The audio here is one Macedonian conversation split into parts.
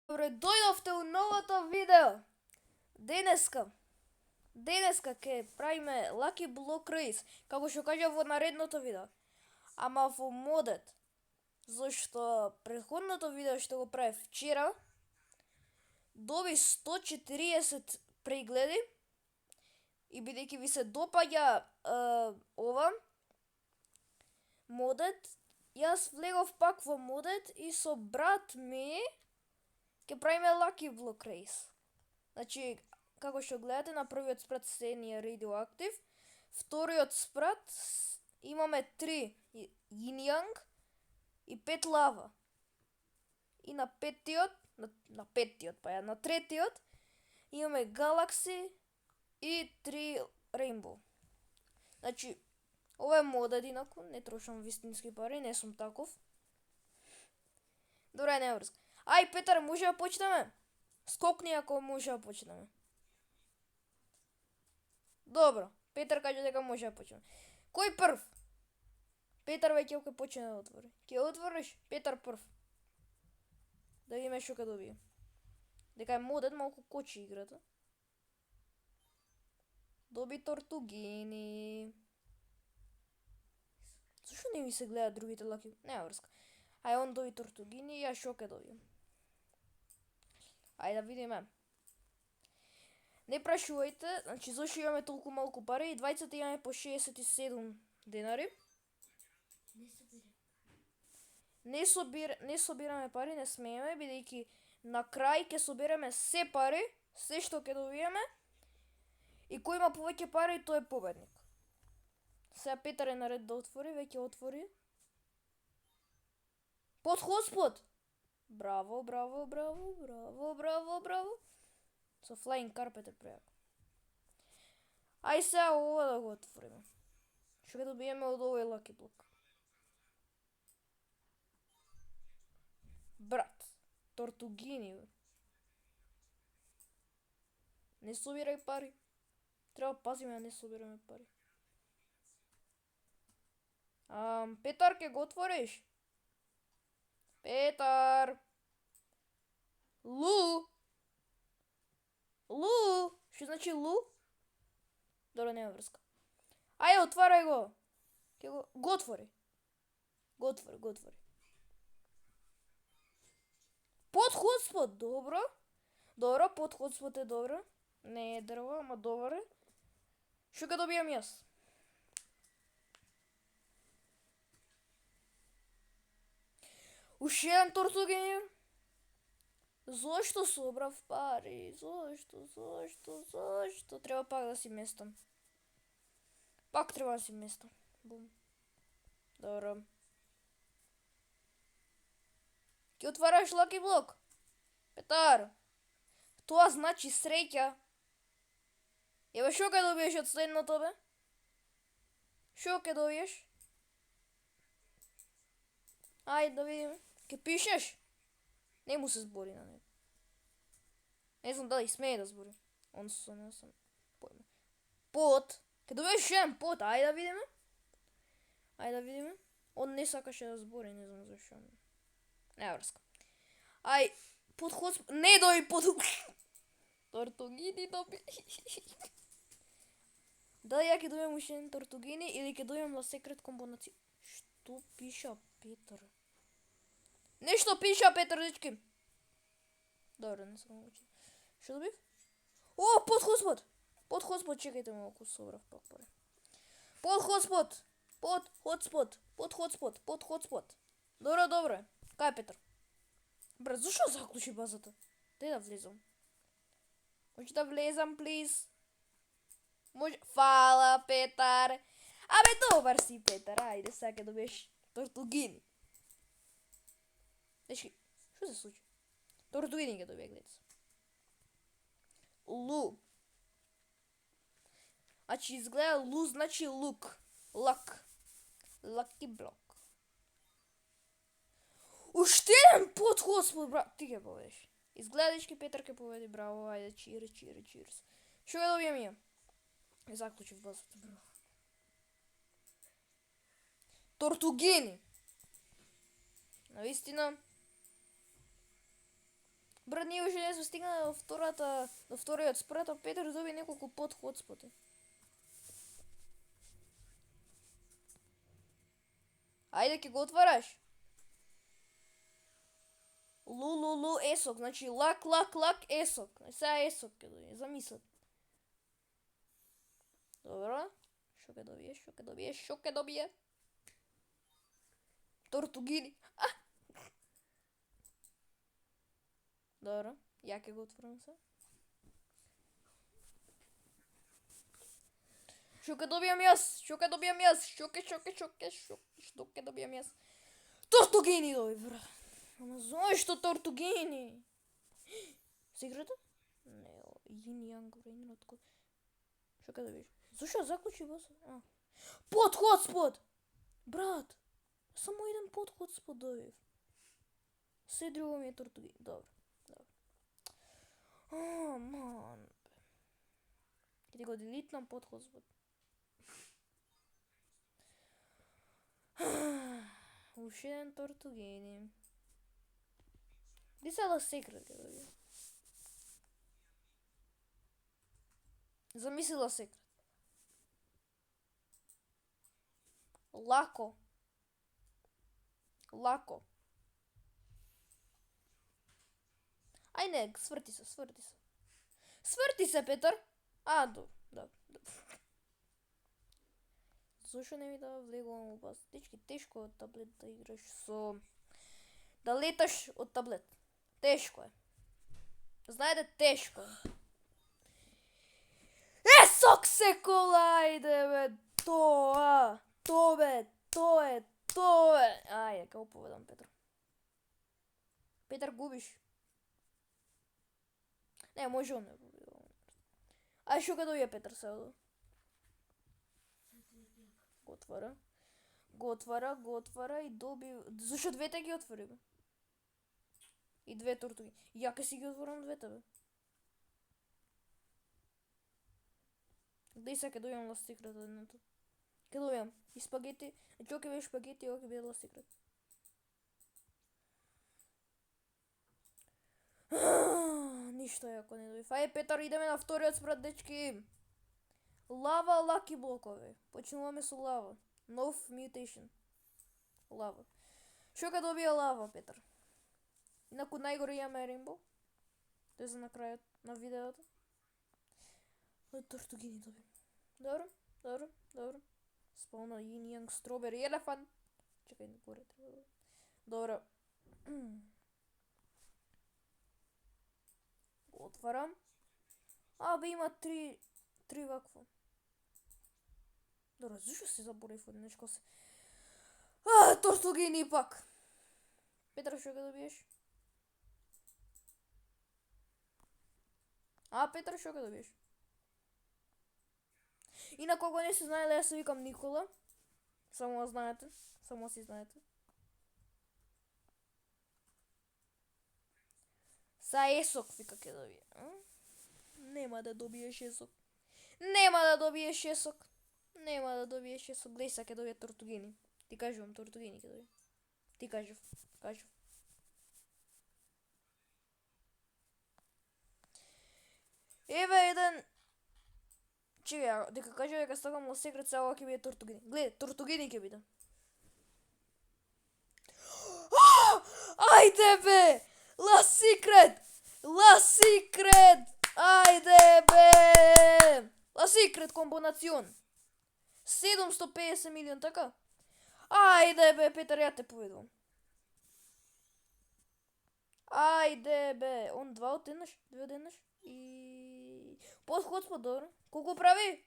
Добре, дојдовте у новото видео. Денеска ќе правиме Lucky Block Race, како што кажа во наредното видео. Ама во модет. Зашто претходното видео што го правев вчера доби 140 прегледи и бидејќи ви се допаѓа ова модет, јас влегов пак во модет и со брат ми ќе правиме Lucky Block Race. Значи, како што гледате, на првиот спрат се ние Radioactive, вториот спрат имаме 3 Yin Yang и 5 лава. И на третиот имаме Galaxy и 3 Rainbow. Значи, ова е модет инаку, не трошам вистински пари, не сум таков. Добре, не врска. Ај, Петар, може да почнеме? Скокни ако може да почнеме. Добро, Петар кажа дека може да почнеме. Кој прв? Петар веќе ќе почне да отвори. Ќе отвориш? Петар прв. Да видиме што ќе добие. Дека е модет, малку кочи играта. Доби тортугини. Зашо не ми се гледа другите лаки? Нема врска. Ај, он доби тортугини и ја шо ќе добијам. Ајде да видиме. Не прашувајте, значи зашо имаме толку малку пари, и двајцата имаме по 67 денари. Не собираме пари, не смееме, бидејќи на крај ќе собереме се пари, се што ќе добиеме, и кој има повеќе пари, тој е победник. Сега Петар е наред да отвори, веќе отвори. Под хоспот! Браво, браво, браво, браво, браво, браво. Со Flying Carpet е прејако. Ај сега ова да го отвориме. Што ќе добиеме од овој Lucky Block? Брат, тортугини, бе. Не собирај пари. Треба пазиме да не собираме пари. Петар, ќе го отвориш? Петар! Лу! Лу! Што значи Лу? Добро, нема врска. Ајде, отварај го! Го отвори. Го отвори. Под хотспот, добро. Добро, под хотспот е добро. Не е дрво, ама добро е. Што ќе добијам јас? Уште еден тортугини. Зошто собрав пари? Зошто? Треба пак да си местам. Бум. Добро. Ќе отвараш Lucky Block? Петар, тоа значи среќа. Еве што ќе добиеш од следното, бе? Што ќе добиеш? Ајде да видиме. Ќе пишеш? Не му се збори на него. Не знам дали смее да збори. Не сум појма. Пот. Ќе добиеш еден пот, ајде да видиме. Он не сакаше да збори, не знам зашо. Нема врска. Ај, под хоспот. Не доби под... Тортугини доби. Дали ја ќе добијам уште еден тортугини или ќе добијам на секрет комбинација? Што пиша Петар? Нешто пиша Петар, дечки. Добро, не сум научил. Што добив? О, под хоспот! Под хоспот, чекајте малку, собрав пак пари. Под хоспот! Добро. Кај Петар? Брат, зашо заклучи базата? Дај да влезам. Може да влезам, плиз? Може... Фала, Петар! Абе, добар си, Петар, ајде, сега ќе добиеш тортугини. Дечки, што се случи? Тортугини ќе добие, гледате. Лу. Значи, изгледа Лу значи лук. Лак. Lucky Block. Уште еден под хоспот, брат. Ти ќе победиш. Изгледа дечки Петар ќе победи, браво, ајде, чирс. Што ќе добијам ја? Заклучив базата, браво. Тортугини. Навистина. Брат, ние уште не сме стигнали до вториот спорт, а Петар доби неколку хотспоти. Ајде, ќе го отвараш. Лу есок, значи лак есок. Сега есок ќе доби, замислет. Добро. Што ќе добие? Тортугини. Добро, ја ќе го отворам се. Што ќе добијам јас? Тортугини доби, брат. Ама зошто тортугини? Секрето? Не, Јин Јанг временот кој. Што ќе добиеш? Зошто заклучи бас? Хотспот! Брат, само еден хотспот добив. Се друго ми е тортугини. Добро. Ман. Ќе ти го делитнам хотспот. Уште еден тортугини. Ди сега секрет ќе добија. Замислила секрет. Лако. Ај не, сврти се, Петар. Да. Зошто не ми дава влегувам во бас? Дечки, тешко од таблет да играш да леташ од таблет. Тешко е. Знаете, тешко е. Есок се кола, ајде бе, тоа е. Ајде, како поведам, Петар. Петар, губиш. Не, може он не победува. Ај, шо ќе добија Петар сега? Го отвара и доби... Зашо двете ги отвори, бе? И две тортуги. Ја ке си ги отворам двете, бе. Дей сега ке добијам Last Secret од едното. Ке добијам и спагети. Чо ке беше спагети, ово ке биде Last Secret. Ништо јако не добив. Ајде, Петар, идеме на вториот спрат, дечки. Лава, лаки блокови. Почнуваме со лава. Nov mutation. Лава. Шо ке добија лава, Петар? Инаку најгоре имаме Rainbow. Тоа е за на крајот на видеото. Тортугини доби. Добро. Спална Јин Јанг Strawberry Elephant. Чекај, горе треба. Добро. Го отварам. Бе, има три вакво. Добро, зашо се заборев од нешко се? Тортугини пак. Петар, што ќе добиеш? Петар, што ќе добиеш? Инаку, ако не се знаеле, јас се викам Никола. Само знаете. Само си знаете. Са есок, вика, ќе добија. Нема да добиеш есок. Глеј, са ќе добија тортугини. Ти кажувам, тортугини ќе добија. Ти кажав. Еве еден... Чекај, дека кажа дека стакам Last Secret, сега ова ќе биде тортугини. Гледа, тортугини ќе биде. Ајде бе! Last Secret! Ајде бе! Last Secret комбинацион. 750 милион, така? Ајде бе, Петар, ја те поведувам. Ајде бе, он два од еднаш, две од еднаш и... Хотспот, добро. Колку прави?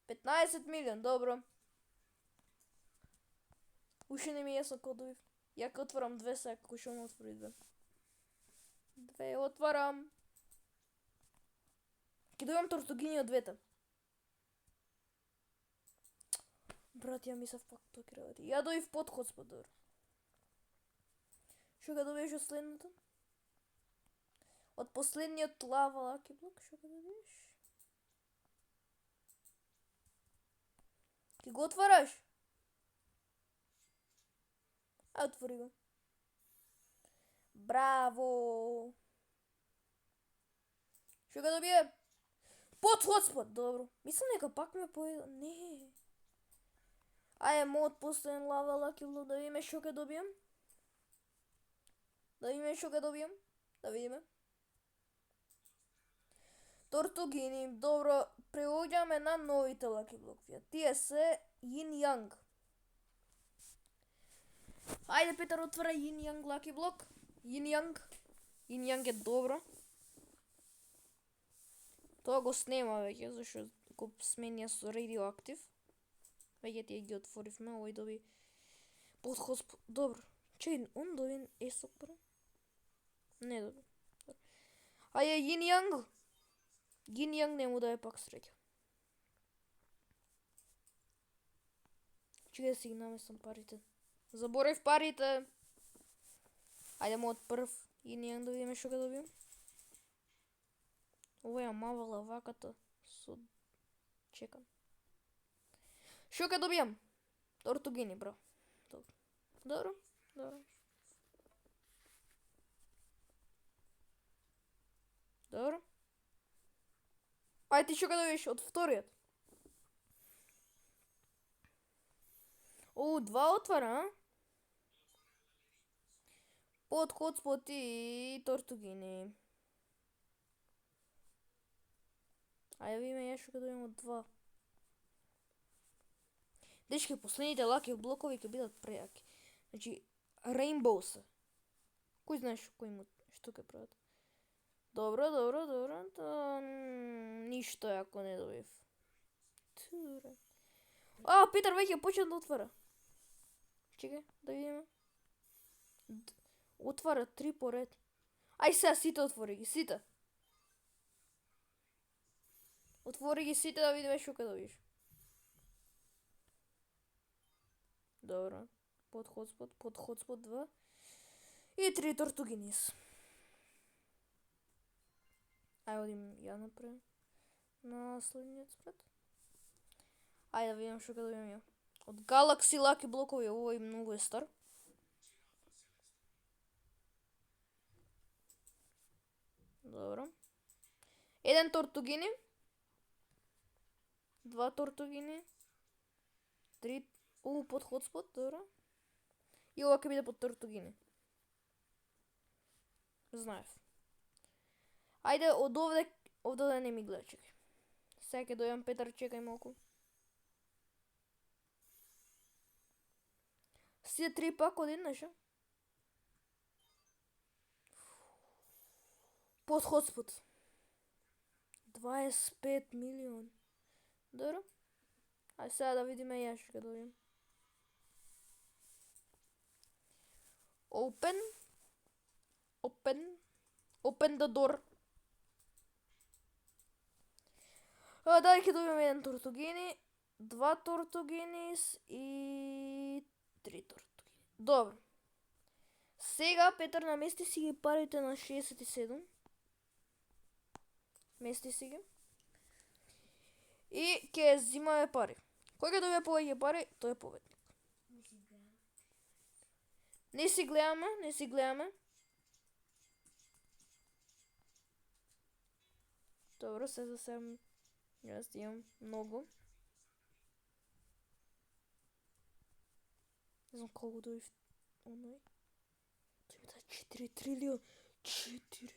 15 милион, добро. Уште не ми е јасно кој добив. Ја ке отворам две сега, како што ме отвори две. Две отварам. Ке добивам тортугини од двете. Брат, ја мислев пак тоа ќе работи. Ја добив хотспот, добро. Што ке добиеш од следното? Од последниот лава лаки блок, што ке добиеш? Ке го отвараш? Ај, отвори го. Браво! Што го добие? Под хотспот, добро. Мислам дека пак ме поеда. Не. Ајде, мод последен лава лаки блок да видиме што ќе добием. Да видиме што ќе добием. Да видиме. Тортугини, добро, преоѓаме на новите лаки блокови. Тие се Yin Yang. Ајде, Петар, отвора Yin Yang лаки блок. Yin Yang. Yin Yang е добро. Тоа го снема веќе, зашто го сменја со Radioactive. Веќе тие ги отворивме, овој доби подход. Добро. Чеј, он доби есок прво? Не доби. Ајде, Yin Yang. Yin Yang не му даде пак среќа. Чекай да си ги наместам парите. Заборев парите. Ајде му од прв. Yin Yang да видиме што ќе добием. Ова ја мавала ваката со... Чекам. Што ќе добием? Тортугини, бро. Добро. Добро. Добро. Добро. Ајде ти што ќе добиеш од вториот? О, два отвара, а? Под хотспот и тортугини. Ајде видиме ја што ќе добием од два. Дечки, последните лаки блокови ќе бидат прејаки. Значи, Rainbow се. Кој знаеш кој му што ќе прават? Добро, добро, добро. Ништо ако не добив. А, Петар веќе почна да отвара. Чекај, да видиме. Отвара 3 поред. Ај сега сите отвори ги, сите. Отвори ги сите да видиме што ќе добиеш. Добро. Под хотспот 2. И 3 тортугинис. Ајде одим ја напред. На следниот спред. Ајде да видим што ќе добием ја. Од Galaxy лаки блокови, овој многу е стар. Добро. Еден тортугини. 2 тортугини. 3 под хотспот, добро. И ова ќе биде под тортугини. Знаев. Ајде, од овде да не ми гледа, чекај. Сега ќе дојам, Петар, чекај малку. Сите 3 пак одеднаш, а? Под хотспот. 25 милион. Добро. Ајде сега да видиме ја што ќе добием. Open the door. Дали ќе добием еден тортугини, 2 тортугинис и 3 тортугини. Добро. Сега Петар намести си ги парите на 67. Мести си ги. И ќе зимаме пари. Кој ќе добие повеќе пари, тој е победник. Не си гледаме. Добро, се за сега јас имам многу. Не знам колку добив оној. Тој ми даде 4 трилион. 4.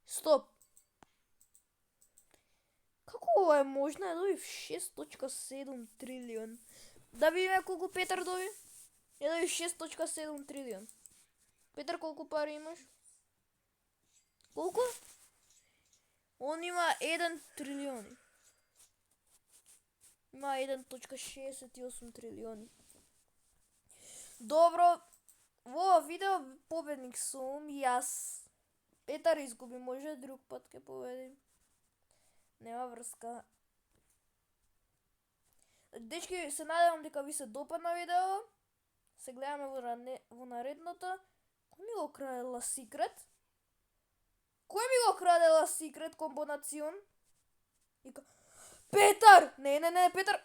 Стоп. Како ова е можно? Ја добив 6.7 трилион. Да видиме колку Петар доби. Ја добив 6.7 трилион. Петар, колку пари имаш? Колку? Он има 1 трилион. Има 1.68 трилиони. Добро. Во видео победник сум јас. Петар изгуби, може друг пат ќе победи. Нема врска. Дечки, се надевам дека ви се допадна видео. Се гледаме во наредното. Кој ми го краела секрет? Кој ми го крадела секрет комбинацион? Вика, Петар! Не, Петар!